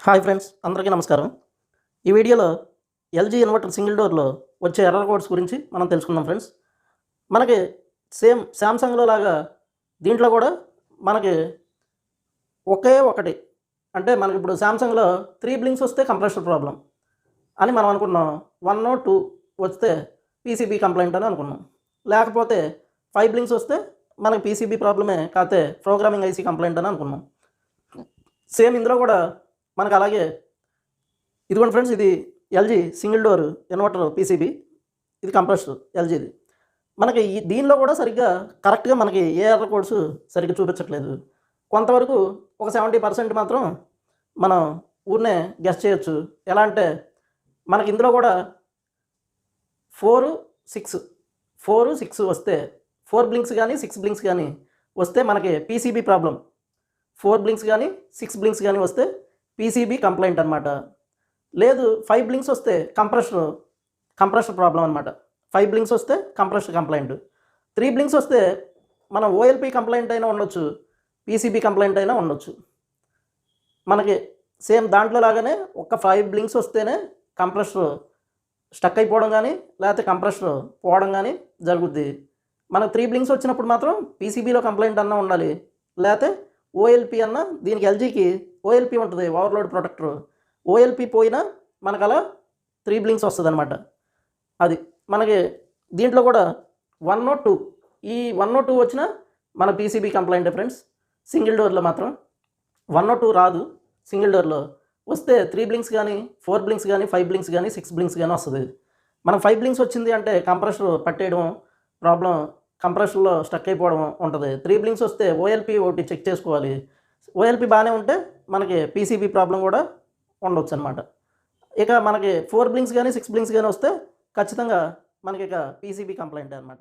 Hi friends, అందరికీ నమస్కారం. ఈ వీడియోలో ఎల్జీ ఇన్వర్టర్ సింగిల్ డోర్లో వచ్చే ఎర్రర్ కోడ్స్ గురించి మనం తెలుసుకుందాం ఫ్రెండ్స్. మనకి సేమ్ శాంసంగ్లో లాగా దీంట్లో కూడా మనకి ఒకే ఒకటి అంటే మనకి ఇప్పుడు శాంసంగ్లో 3 బ్లింక్స్ వస్తే కంప్రెసర్ ప్రాబ్లం అని మనం అనుకున్నాం. 1 2 వస్తే పీసీబీ కంప్లైంట్ అని అనుకున్నాం. లేకపోతే 5 బ్లింక్స్ వస్తే మనకి పీసీబీ ప్రాబ్లమే కాకపోతే ప్రోగ్రామింగ్ ఐసీ కంప్లైంట్ అని అనుకున్నాం. సేమ్ ఇందులో కూడా మనకు అలాగే ఇదిగోండి ఫ్రెండ్స్, ఇది LG single door inverter PCB, ఇది కంప్రెసర్ ఎల్జీది. మనకి దీనిలో కూడా సరిగ్గా కరెక్ట్గా మనకి ఏ ఎర్రర్ కోడ్స్ సరిగ్గా చూపించట్లేదు. కొంతవరకు ఒక 70% మాత్రం మనం ఊరినే గెస్ చేయొచ్చు. ఎలా అంటే మనకి ఇందులో కూడా 4 6 వస్తే 4 బ్లింక్స్ కానీ 6 బ్లింక్స్ కానీ వస్తే మనకి పీసీబీ ప్రాబ్లం. 4 బ్లింక్స్ కానీ 6 బ్లింక్స్ కానీ వస్తే పీసీబీ కంప్లైంట్ అనమాట. లేదు 5 బ్లింక్స్ వస్తే కంప్రెసర్ ప్రాబ్లం అనమాట. 5 బ్లింక్స్ వస్తే కంప్రెసర్ కంప్లైంట్. 3 బ్లింక్స్ వస్తే మనం ఓఎల్పీ కంప్లైంట్ అయినా ఉండొచ్చు, పీసీబీ కంప్లైంట్ అయినా ఉండొచ్చు. మనకి సేమ్ దాంట్లో లాగానే ఒక 5 బ్లింక్స్ వస్తేనే కంప్రెసర్ స్టక్ అయిపోవడం కానీ లేకపోతే కంప్రెసర్ పోవడం కానీ జరుగుద్ది. మనకు 3 బ్లింక్స్ వచ్చినప్పుడు మాత్రం పీసీబీలో కంప్లైంట్ అన్నా ఉండాలి, లేకపోతే ఓఎల్పీ అన్న. దీనికి ఎల్జీకి ఓఎల్పీ ఉంటుంది, ఓవర్లోడ్ ప్రొటెక్టర్. ఓఎల్పీ పోయినా మనకు అలా 3 బ్లింక్స్ వస్తుంది అనమాట. అది మనకి దీంట్లో కూడా 1 2 ఈ 1 2 వచ్చినా మన పీసీబీ కంప్లైంట్ ఫ్రెండ్స్. సింగిల్ డోర్లో మాత్రం 1 2 రాదు. సింగిల్ డోర్లో వస్తే 3 బ్లింక్స్ కానీ 4 బ్లింక్స్ కానీ 5 బ్లింక్స్ కానీ 6 బ్లింక్స్ కానీ వస్తుంది. మనకు 5 బ్లింక్స్ వచ్చింది అంటే కంప్రెసర్ పట్టేయడం ప్రాబ్లం, కంప్రెసర్లో స్టక్ అయిపోవడం ఉంటుంది. 3 బ్లింక్స్ వస్తే ఓఎల్పీ ఒకటి చెక్ చేసుకోవాలి. ఓఎల్పీ బాగానే ఉంటే మనకి పీసీబీ ప్రాబ్లం కూడా ఉండవచ్చు అనమాట. ఇక మనకి 4 బ్లింక్స్ కానీ 6 బ్లింక్స్ కానీ వస్తే ఖచ్చితంగా మనకి ఇక పీసీబీ కంప్లైంట్ అనమాట.